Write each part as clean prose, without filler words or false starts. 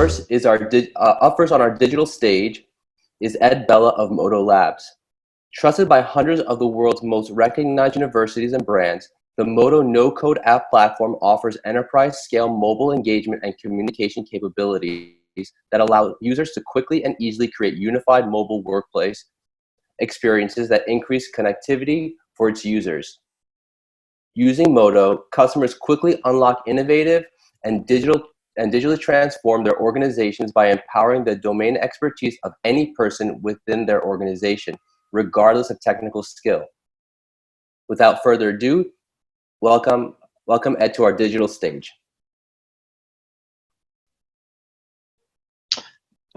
Up first on our digital stage is Ed Bella of Modo Labs. Trusted by hundreds of the world's most recognized universities and brands, the Modo no-code app platform offers enterprise-scale mobile engagement and communication capabilities that allow users to quickly and easily create unified mobile workplace experiences that increase connectivity for its users. Using Modo, customers quickly unlock innovative and digitally transform their organizations by empowering the domain expertise of any person within their organization, regardless of technical skill. Without further ado, welcome Ed to our digital stage.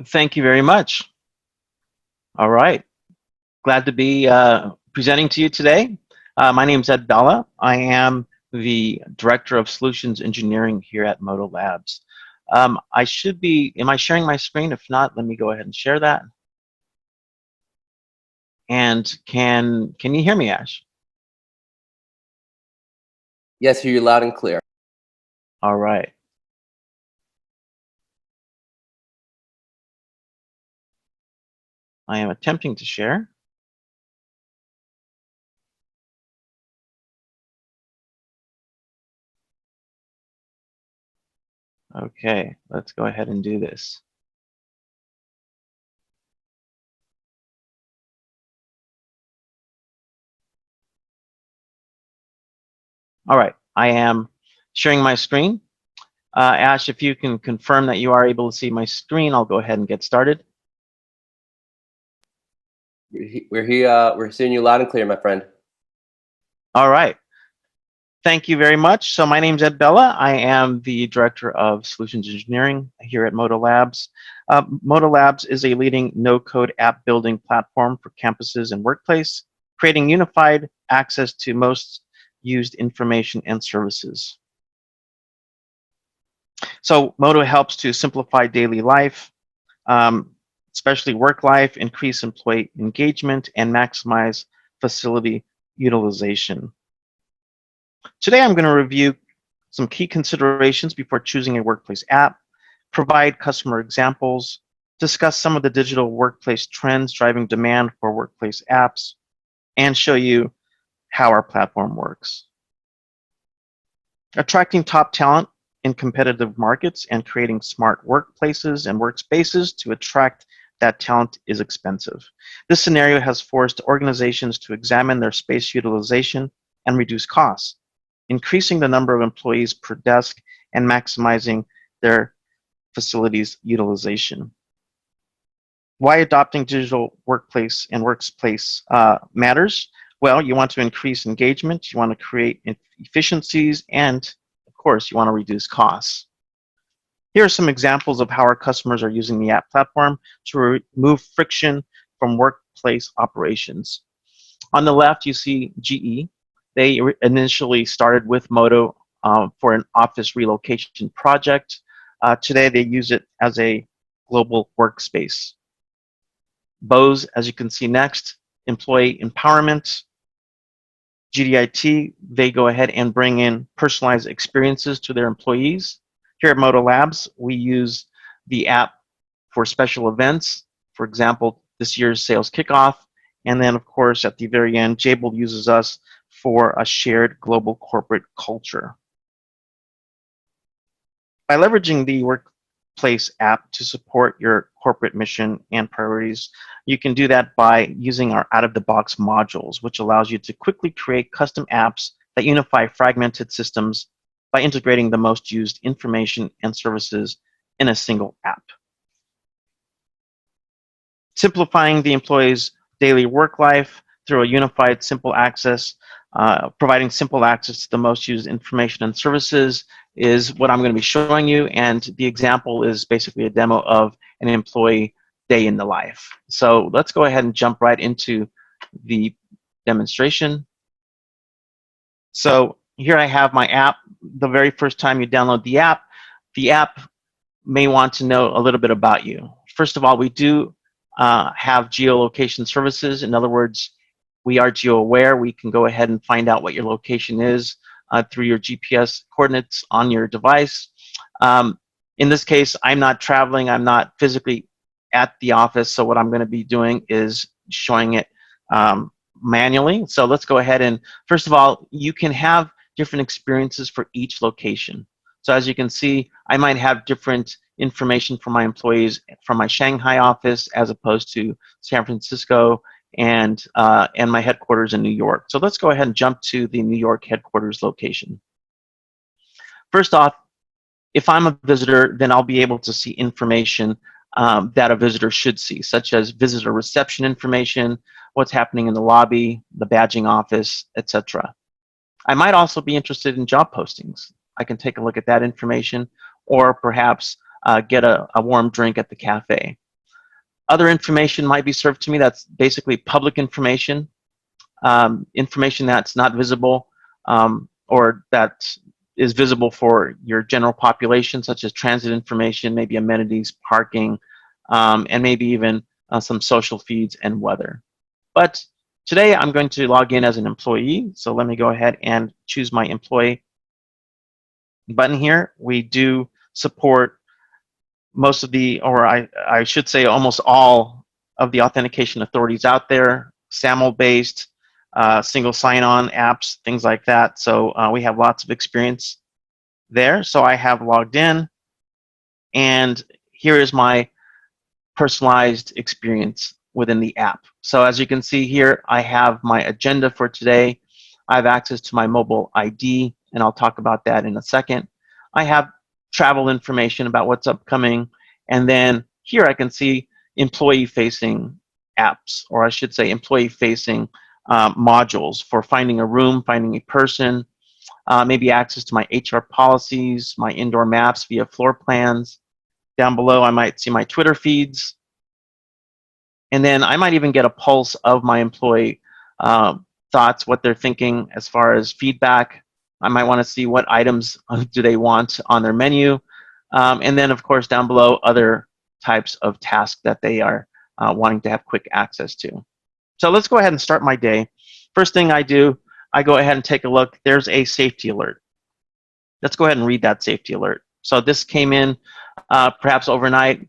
Thank you very much. All right, glad to be presenting to you today. My name is Ed Bella. I am the Director of Solutions Engineering here at Modo Labs. Am I sharing my screen? If not, let me go ahead and share that. And can you hear me, Ash? Yes, hear you loud and clear. All right. I am attempting to share. Okay, let's go ahead and do this. All right, I am sharing my screen. Ash, if you can confirm that you are able to see my screen, I'll go ahead and get started. We're seeing you loud and clear, my friend. All right. Thank you very much. So my name is Ed Bella. I am the Director of Solutions Engineering here at Modo Labs. Modo Labs is a leading no-code app building platform for campuses and workplace, creating unified access to most used information and services. So Modo helps to simplify daily life, especially work life, increase employee engagement, and maximize facility utilization. Today, I'm going to review some key considerations before choosing a workplace app, provide customer examples, discuss some of the digital workplace trends driving demand for workplace apps, and show you how our platform works. Attracting top talent in competitive markets and creating smart workplaces and workspaces to attract that talent is expensive. This scenario has forced organizations to examine their space utilization and reduce costs, increasing the number of employees per desk and maximizing their facilities utilization. Why adopting digital workplace and workspace matters? Well, you want to increase engagement, you want to create efficiencies, and of course, you want to reduce costs. Here are some examples of how our customers are using the app platform to remove friction from workplace operations. On the left, you see GE. They initially started with Modo for an office relocation project. Today, they use it as a global workspace. Bose, as you can see next, employee empowerment. GDIT, they go ahead and bring in personalized experiences to their employees. Here at Modo Labs, we use the app for special events. For example, this year's sales kickoff. And then, of course, at the very end, Jabil uses us for a shared global corporate culture. By leveraging the workplace app to support your corporate mission and priorities, you can do that by using our out-of-the-box modules, which allows you to quickly create custom apps that unify fragmented systems by integrating the most used information and services in a single app. Simplifying the employee's daily work life through a unified simple access, providing simple access to the most used information and services is what I'm going to be showing you, and the example is basically a demo of an employee day in the life. So let's go ahead and jump right into the demonstration. So here I have my app. The very first time you download the app may want to know a little bit about you. First of all, we do have geolocation services. In other words, we are geo-aware. We can go ahead and find out what your location is through your GPS coordinates on your device. In this case, I'm not traveling, I'm not physically at the office, so what I'm going to be doing is showing it manually. So let's go ahead and, first of all, you can have different experiences for each location. So as you can see, I might have different information for my employees from my Shanghai office as opposed to San Francisco and my headquarters in New York. So let's go ahead and jump to the New York headquarters location. First off, if I'm a visitor, then I'll be able to see information that a visitor should see, such as visitor reception information, what's happening in the lobby, the badging office, etc. I might also be interested in job postings. I can take a look at that information, or perhaps get a warm drink at the cafe. Other information might be served to me that's basically public information, information that's not visible or that is visible for your general population, such as transit information, maybe amenities, parking, and maybe even some social feeds and weather. But today I'm going to log in as an employee, so let me go ahead and choose my employee button here. We do support most of the, or I should say almost all of the authentication authorities out there, SAML-based, single sign-on apps, things like that. So we have lots of experience there. So I have logged in, and here is my personalized experience within the app. So as you can see here, I have my agenda for today. I have access to my mobile ID, and I'll talk about that in a second. I have travel information about what's upcoming, and then here I can see employee-facing apps, or I should say employee-facing modules for finding a room, finding a person, maybe access to my HR policies, my indoor maps via floor plans. Down below, I might see my Twitter feeds. And then I might even get a pulse of my employee thoughts, what they're thinking as far as feedback. I might want to see what items do they want on their menu. And then, of course, down below, other types of tasks that they are wanting to have quick access to. So let's go ahead and start my day. First thing I do, I go ahead and take a look. There's a safety alert. Let's go ahead and read that safety alert. So this came in perhaps overnight,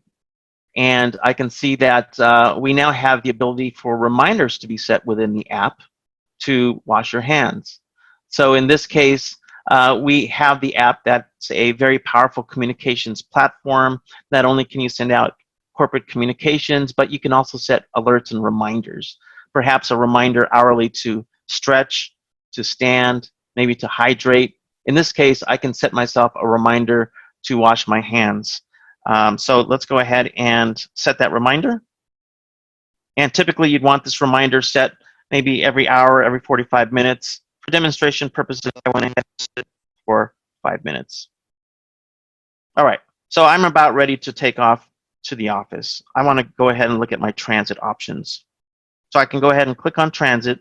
and I can see that we now have the ability for reminders to be set within the app to wash your hands. So in this case, we have the app that's a very powerful communications platform. Not only can you send out corporate communications, but you can also set alerts and reminders. Perhaps a reminder hourly to stretch, to stand, maybe to hydrate. In this case, I can set myself a reminder to wash my hands. So let's go ahead and set that reminder. And typically you'd want this reminder set maybe every hour, every 45 minutes. For demonstration purposes, I went ahead and set it for 5 minutes. All right, so I'm about ready to take off to the office. I want to go ahead and look at my transit options. So I can go ahead and click on transit.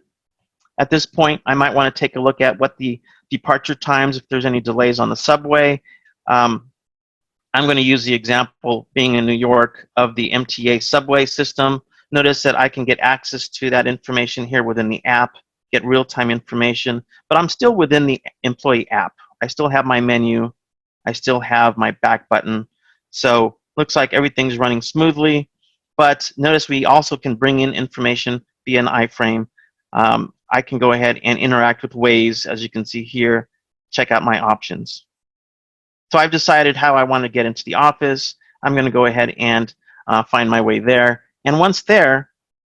At this point, I might want to take a look at what the departure times, if there's any delays on the subway. I'm going to use the example, being in New York, of the MTA subway system. Notice that I can get access to that information here within the app, get real-time information, but I'm still within the employee app. I still have my menu. I still have my back button. So looks like everything's running smoothly, but notice we also can bring in information via an iframe. I can go ahead and interact with Waze, as you can see here, check out my options. So I've decided how I want to get into the office. I'm going to go ahead and find my way there. And once there,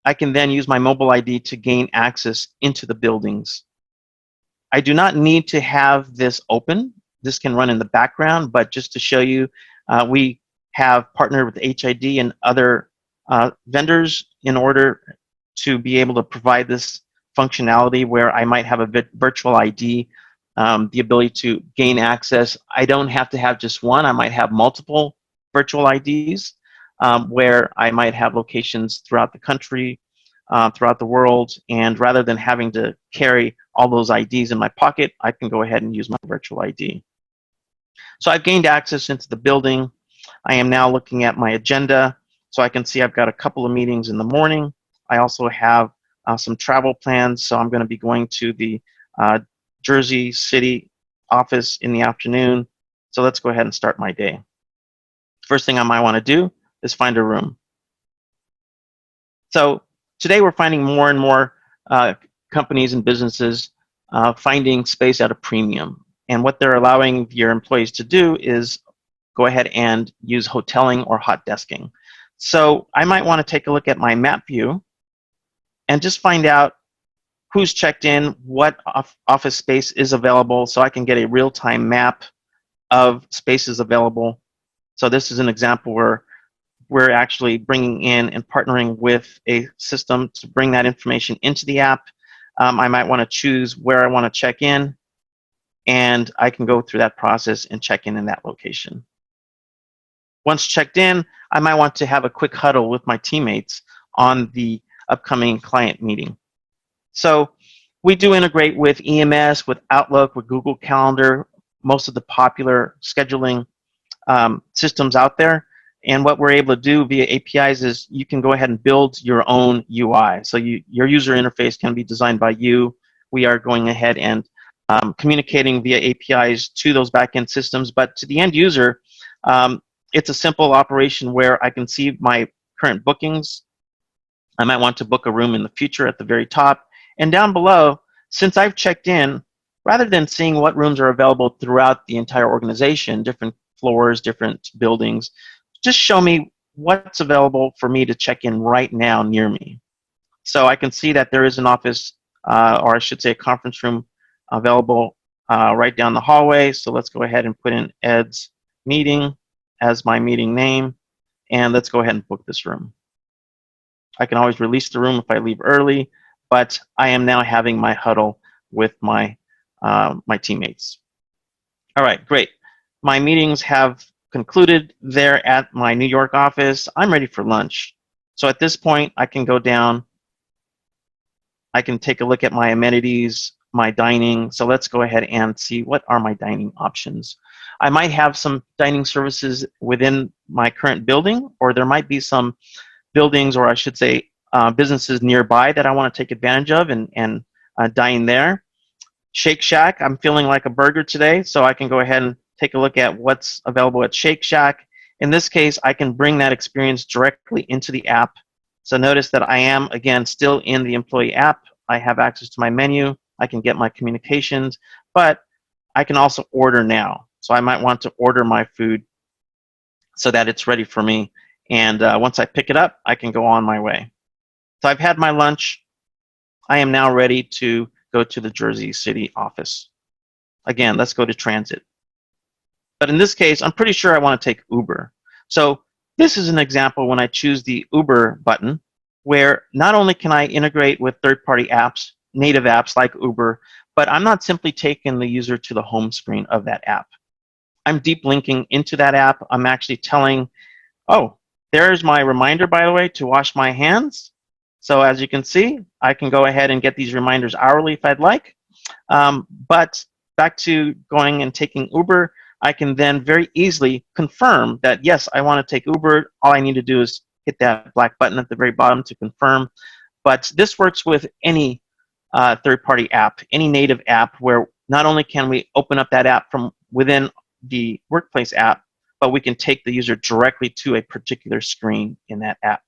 I can then use my mobile ID to gain access into the buildings. I do not need to have this open. This can run in the background, but just to show you, we have partnered with HID and other vendors in order to be able to provide this functionality where I might have a virtual ID, the ability to gain access. I don't have to have just one. I might have multiple virtual IDs where I might have locations throughout the country, throughout the world, and rather than having to carry all those IDs in my pocket, I can go ahead and use my virtual ID. So I've gained access into the building. I am now looking at my agenda, so I can see I've got a couple of meetings in the morning. I also have some travel plans, so I'm going to be going to the Jersey City office in the afternoon. So let's go ahead and start my day. First thing I might want to do is find a room. So today we're finding more and more companies and businesses finding space at a premium. And what they're allowing your employees to do is go ahead and use hoteling or hot desking. So I might want to take a look at my map view and just find out who's checked in, what office space is available, so I can get a real-time map of spaces available. So this is an example where we're actually bringing in and partnering with a system to bring that information into the app. I might want to choose where I want to check in, and I can go through that process and check in that location. Once checked in, I might want to have a quick huddle with my teammates on the upcoming client meeting. So we do integrate with EMS, with Outlook, with Google Calendar, most of the popular scheduling systems out there. And what we're able to do via APIs is you can go ahead and build your own UI. So your user interface can be designed by you. We are going ahead and communicating via APIs to those backend systems. But to the end user, it's a simple operation where I can see my current bookings. I might want to book a room in the future at the very top. And down below, since I've checked in, rather than seeing what rooms are available throughout the entire organization, different floors, different buildings, just show me what's available for me to check in right now near me. So I can see that there is an office, or I should say a conference room available right down the hallway. So let's go ahead and put in Ed's meeting as my meeting name, and let's go ahead and book this room. I can always release the room if I leave early, but I am now having my huddle with my my teammates. All right, great. My meetings have concluded there at my New York office. I'm ready for lunch. So at this point, I can go down. I can take a look at my amenities, my dining. So let's go ahead and see what are my dining options. I might have some dining services within my current building, or there might be some buildings, or I should say businesses nearby that I want to take advantage of and dine there. Shake Shack, I'm feeling like a burger today, so I can go ahead and take a look at what's available at Shake Shack. In this case, I can bring that experience directly into the app. So notice that I am, again, still in the employee app. I have access to my menu. I can get my communications, but I can also order now. So I might want to order my food so that it's ready for me. And once I pick it up, I can go on my way. So I've had my lunch. I am now ready to go to the Jersey City office. Again, let's go to transit. But in this case, I'm pretty sure I want to take Uber. So this is an example when I choose the Uber button, where not only can I integrate with third-party apps, native apps like Uber, but I'm not simply taking the user to the home screen of that app. I'm deep linking into that app. I'm actually telling, oh, there's my reminder, by the way, to wash my hands. So as you can see, I can go ahead and get these reminders hourly if I'd like. But back to going and taking Uber, I can then very easily confirm that, yes, I want to take Uber. All I need to do is hit that black button at the very bottom to confirm. But this works with any third-party app, any native app, where not only can we open up that app from within the workplace app, but we can take the user directly to a particular screen in that app.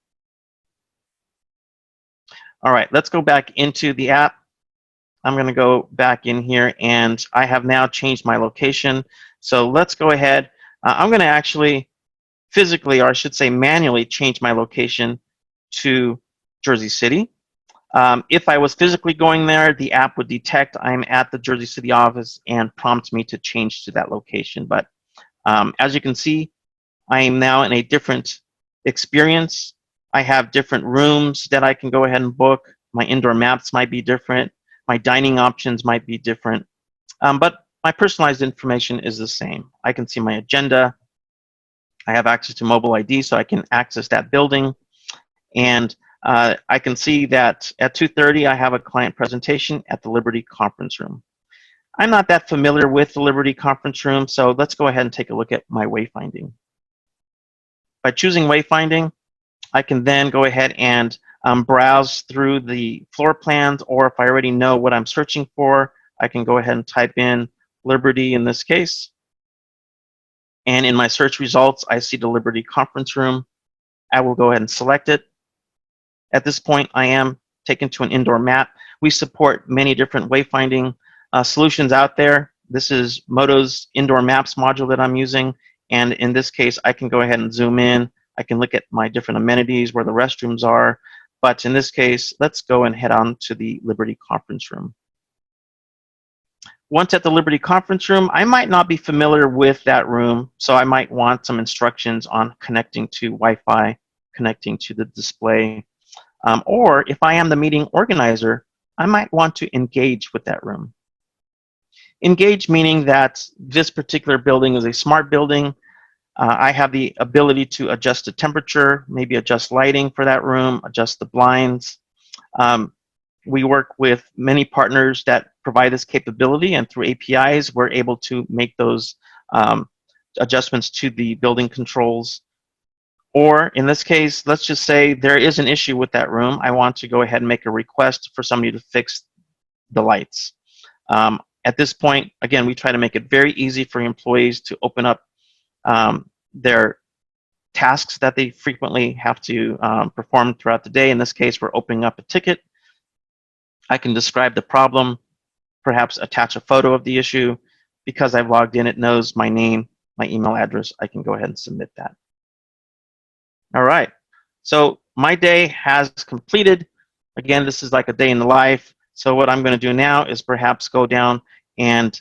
All right, let's go back into the app. I'm going to go back in here, and I have now changed my location. So let's go ahead. I'm going to actually physically, or I should say manually, change my location to Jersey City. If I was physically going there, the app would detect I'm at the Jersey City office and prompt me to change to that location. But as you can see, I am now in a different experience. I have different rooms that I can go ahead and book. My indoor maps might be different. My dining options might be different. But my personalized information is the same. I can see my agenda. I have access to mobile ID, so I can access that building. And I can see that at 2:30, I have a client presentation at the Liberty Conference Room. I'm not that familiar with the Liberty Conference Room, so let's go ahead and take a look at my wayfinding. By choosing wayfinding, I can then go ahead and browse through the floor plans, or if I already know what I'm searching for, I can go ahead and type in Liberty in this case. And in my search results, I see the Liberty Conference Room. I will go ahead and select it. At this point, I am taken to an indoor map. We support many different wayfinding solutions out there. This is Modo's indoor maps module that I'm using. And in this case, I can go ahead and zoom in. I can look at my different amenities, where the restrooms are. But in this case, let's go and head on to the Liberty Conference Room. Once at the Liberty Conference Room, I might not be familiar with that room, so I might want some instructions on connecting to Wi-Fi, connecting to the display. Or if I am the meeting organizer, I might want to engage with that room. Engage meaning that this particular building is a smart building. I have the ability to adjust the temperature, maybe adjust lighting for that room, adjust the blinds. We work with many partners that provide this capability, and through APIs, we're able to make those adjustments to the building controls. Or in this case, let's just say there is an issue with that room. I want to go ahead and make a request for somebody to fix the lights. At this point, again, we try to make it very easy for employees to open up their tasks that they frequently have to perform throughout the day. In this case, we're opening up a ticket. I can describe the problem, perhaps attach a photo of the issue. Because I've logged in, it knows my name, my email address. I can go ahead and submit that. All right, so my day has completed. Again, this is like a day in the life. So what I'm going to do now is perhaps go down and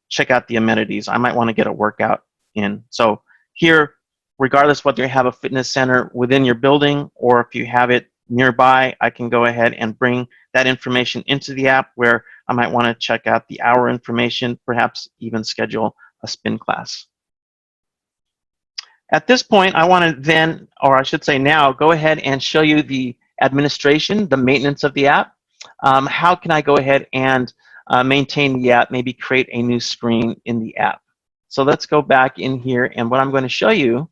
check out the amenities. I might want to get a workout in. So here, regardless whether you have a fitness center within your building or if you have it nearby, I can go ahead and bring that information into the app where I might want to check out the hour information, perhaps even schedule a spin class. At this point, I want to then, or I should say now, go ahead and show you the administration, the maintenance of the app. How can I go ahead and maintain the app, maybe create a new screen in the app? So let's go back in here, and what I'm going to show you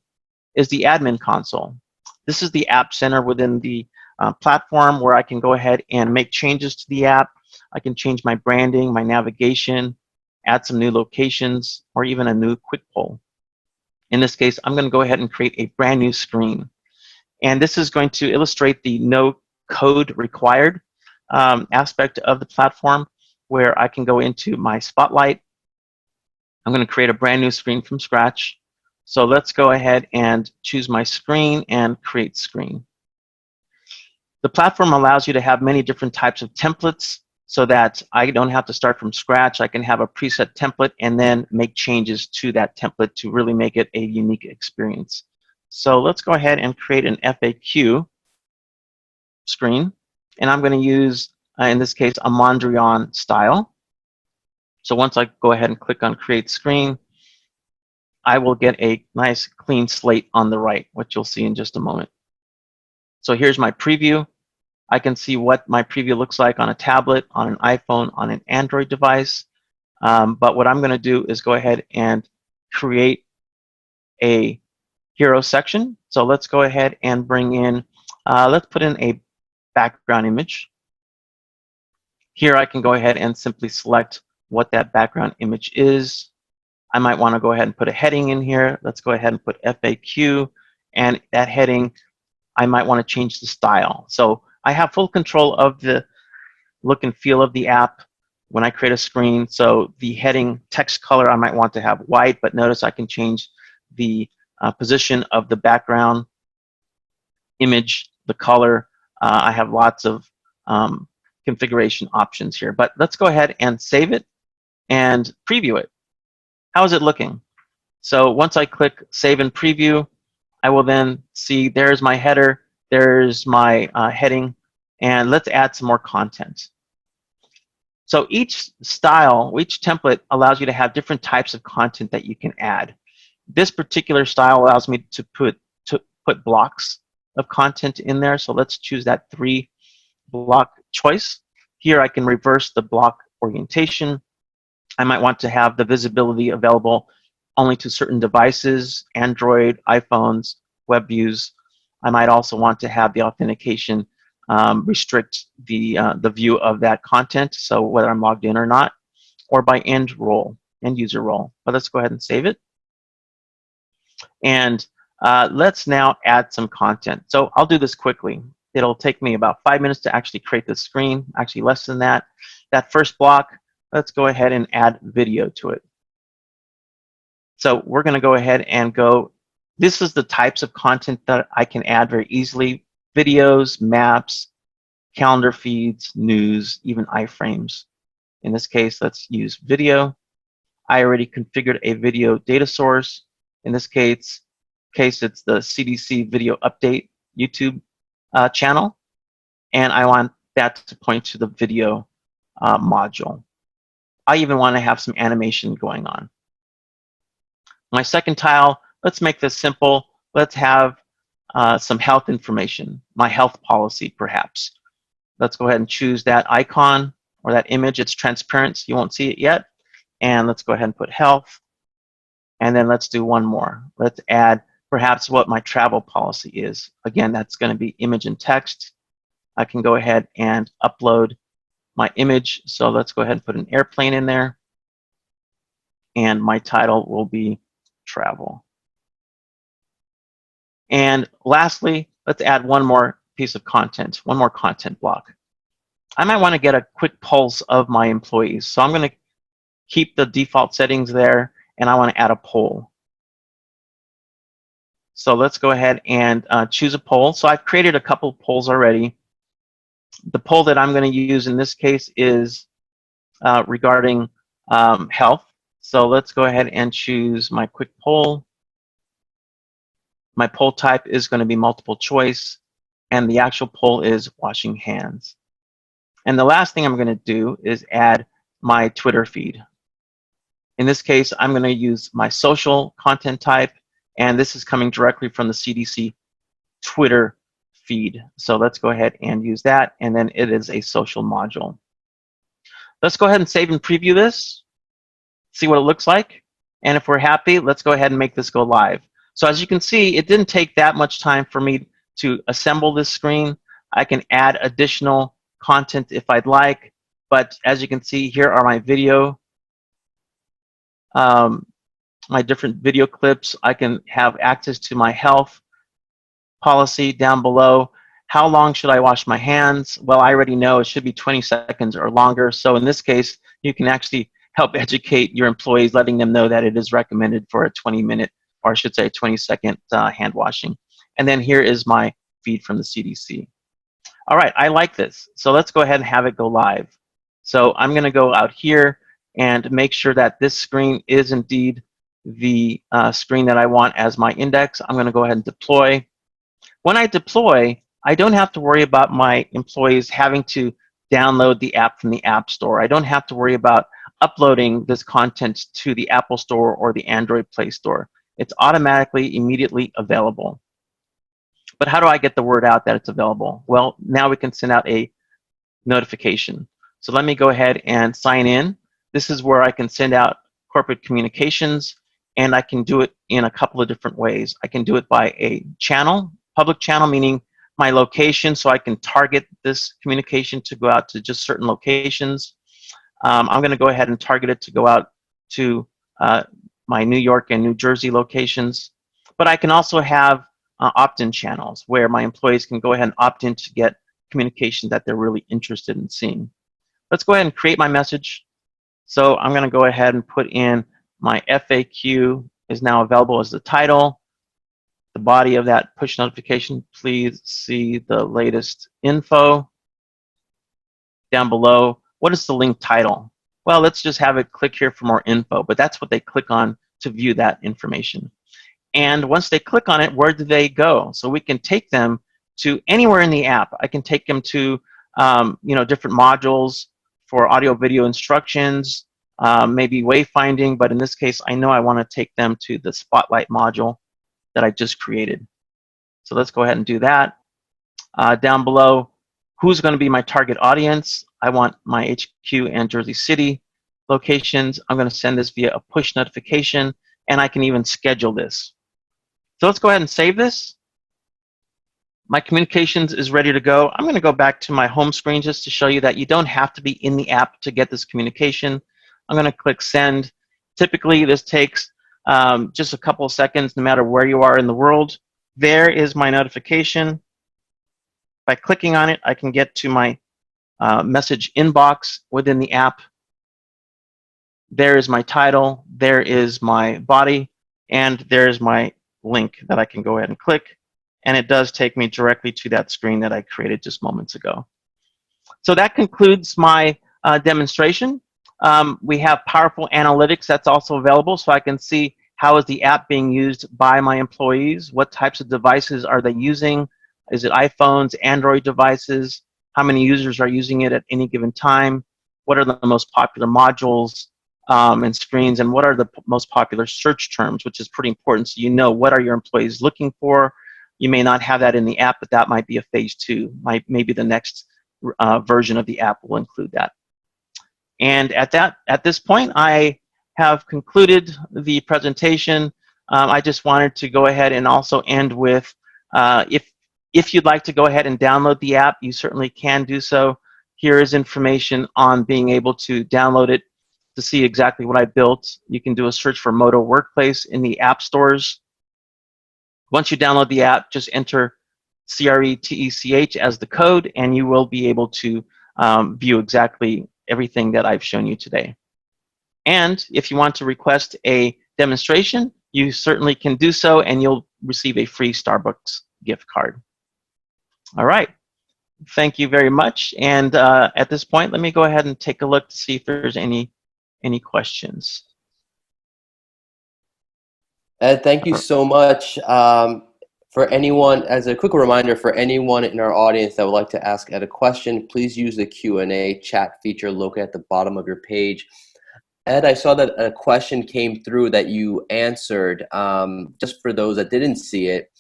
is the admin console. This is the app center within the platform where I can go ahead and make changes to the app. I can change my branding, my navigation, add some new locations, or even a new quick poll. In this case, I'm going to go ahead and create a brand new screen. And this is going to illustrate the no code required aspect of the platform, where I can go into my spotlight. I'm going to create a brand new screen from scratch. So let's go ahead and choose my screen and create screen. The platform allows you to have many different types of templates so that I don't have to start from scratch. I can have a preset template and then make changes to that template to really make it a unique experience. So let's go ahead and create an FAQ screen. And I'm going to use, in this case, a Mondrian style. So once I go ahead and click on Create Screen, I will get a nice clean slate on the right, which you'll see in just a moment. So here's my preview. I can see what my preview looks like on a tablet, on an iPhone, on an Android device. But what I'm going to do is go ahead and create a hero section. So let's go ahead and bring in, let's put in a background image. Here I can go ahead and simply select what that background image is. I might want to go ahead and put a heading in here. Let's go ahead and put FAQ. And that heading, I might want to change the style. So I have full control of the look and feel of the app when I create a screen. So the heading text color, I might want to have white, but notice I can change the position of the background image, the color. I have lots of configuration options here. But let's go ahead and save it and preview it. How is it looking? So once I click Save and Preview, I will then see there's my header, there's my heading, and let's add some more content. So each style, each template allows you to have different types of content that you can add. This particular style allows me to put blocks of content in there. So let's choose that 3-block choice. Here I can reverse the block orientation. I might want to have the visibility available only to certain devices, Android, iPhones, web views. I might also want to have the authentication restrict the view of that content, so whether I'm logged in or not, or by end user role. But let's go ahead and save it. And let's now add some content. So I'll do this quickly. It'll take me about 5 minutes to actually create this screen, actually less than that. That first block, let's go ahead and add video to it. So we're going to go ahead and go, this is the types of content that I can add very easily: videos, maps, calendar feeds, news, even iframes. In this case, let's use video. I already configured a video data source. In this case it's the CDC video update YouTube channel, and I want that to point to the video module. I even want to have some animation going on. My second tile, let's make this simple. Let's have some health information, my health policy perhaps. Let's go ahead and choose that icon or that image. It's transparent, so you won't see it yet. And let's go ahead and put health. And then let's do one more. Let's add perhaps what my travel policy is. Again, that's going to be image and text. I can go ahead and upload my image. So let's go ahead and put an airplane in there. And my title will be travel. And lastly, let's add one more piece of content, one more content block. I might want to get a quick pulse of my employees. So I'm going to keep the default settings there, and I want to add a poll. So let's go ahead and choose a poll. So I've created a couple of polls already. The poll that I'm going to use in this case is regarding health. So let's go ahead and choose my quick poll. My poll type is going to be multiple choice, and the actual poll is washing hands. And the last thing I'm going to do is add my Twitter feed. In this case, I'm going to use my social content type, and this is coming directly from the CDC Twitter feed. So let's go ahead and use that, and then it is a social module. Let's go ahead and save and preview this, see what it looks like, and if we're happy, let's go ahead and make this go live. So as you can see, it didn't take that much time for me to assemble this screen. I can add additional content if I'd like, but as you can see, here are my video, my different video clips. I can have access to my health policy down below. How long should I wash my hands? Well, I already know it should be 20 seconds or longer. So in this case, you can actually help educate your employees, letting them know that it is recommended for a 20-minute, or I should say 20-second hand washing. And then here is my feed from the CDC. All right, I like this. So let's go ahead and have it go live. So I'm going to go out here and make sure that this screen is indeed the screen that I want as my index. I'm going to go ahead and deploy. When I deploy, I don't have to worry about my employees having to download the app from the App Store. I don't have to worry about uploading this content to the Apple Store or the Android Play Store. It's automatically, immediately available. But how do I get the word out that it's available? Well, now we can send out a notification. So let me go ahead and sign in. This is where I can send out corporate communications, and I can do it in a couple of different ways. I can do it by a channel, public channel, meaning my location, so I can target this communication to go out to just certain locations. I'm going to go ahead and target it to go out to my New York and New Jersey locations. But I can also have opt-in channels where my employees can go ahead and opt in to get communication that they're really interested in seeing. Let's go ahead and create my message. So I'm going to go ahead and put in my FAQ is now available as the title. The body of that push notification, please see the latest info. Down below, what is the link title? Well, let's just have it click here for more info, but that's what they click on to view that information. And once they click on it, where do they go? So we can take them to anywhere in the app. I can take them to different modules for audio video instructions, maybe wayfinding, but in this case, I know I want to take them to the Spotlight module that I just created. So let's go ahead and do that. Down below, who's going to be my target audience? I want my HQ and Jersey City locations. I'm going to send this via a push notification, and I can even schedule this. So let's go ahead and save this. My communications is ready to go. I'm going to go back to my home screen just to show you that you don't have to be in the app to get this communication. I'm going to click send. Typically, this takes just a couple of seconds, no matter where you are in the world. There is my notification. By clicking on it, I can get to my message inbox within the app. There is my title, there is my body, and there's my link that I can go ahead and click. And it does take me directly to that screen that I created just moments ago. So that concludes my demonstration. We have powerful analytics that's also available, so I can see how is the app being used by my employees, what types of devices are they using, is it iPhones, Android devices, how many users are using it at any given time, what are the most popular modules and screens, and what are the most popular search terms, which is pretty important, so you know what are your employees looking for. You may not have that in the app, but that might be a phase 2. Maybe the next version of the app will include that. And at this point, I have concluded the presentation. I just wanted to go ahead and also end with, if you'd like to go ahead and download the app, you certainly can do so. Here is information on being able to download it to see exactly what I built. You can do a search for Modo Workplace in the app stores. Once you download the app, just enter CRETECH as the code, and you will be able to view exactly everything that I've shown you today. And if you want to request a demonstration, you certainly can do so, and you'll receive a free Starbucks gift card. All right. Thank you very much. And at this point, let me go ahead and take a look to see if there's any questions. Ed, thank you so much. For anyone, as a quick reminder, for anyone in our audience that would like to ask Ed a question, please use the Q&A chat feature located at the bottom of your page. Ed, I saw that a question came through that you answered. Just for those that didn't see it,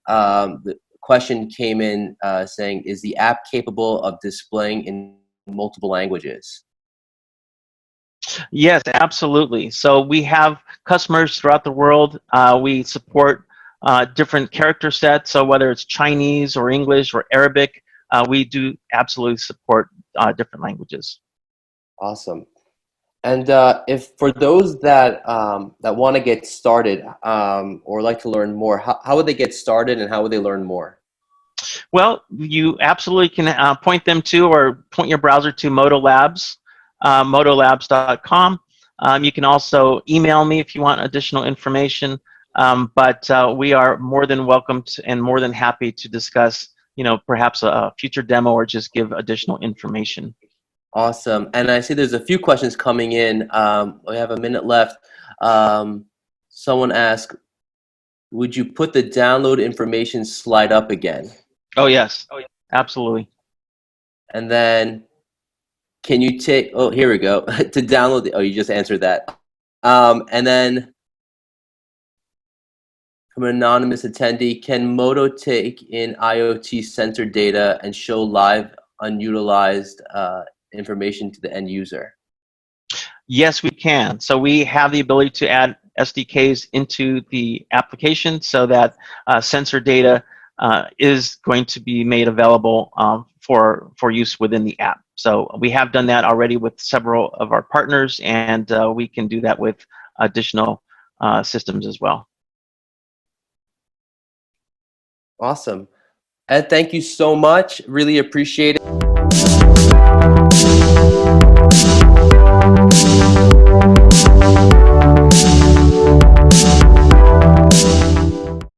the question came in saying, is the app capable of displaying in multiple languages? Yes, absolutely. So we have customers throughout the world. We support different character sets. So whether it's Chinese or English or Arabic, we do absolutely support different languages. Awesome. And if for those that that want to get started or like to learn more, how would they get started and how would they learn more? Well, you absolutely can point them to, or point your browser to Modo Labs, modolabs.com. You can also email me if you want additional information, but we are more than welcome and more than happy to discuss, perhaps a future demo or just give additional information. Awesome. And I see there's a few questions coming in. We have a minute left. Someone asked, would you put the download information slide up again? Oh, yes. Oh, yeah. Absolutely. And then can you take, oh, here we go, to download the, oh, you just answered that. And then from an anonymous attendee, can Modo take in IoT sensor data and show live unutilized information to the end user? Yes, we can. So we have the ability to add SDKs into the application so that sensor data is going to be made available for use within the app. So we have done that already with several of our partners, and we can do that with additional systems as well. Awesome. Ed, thank you so much. Really appreciate it.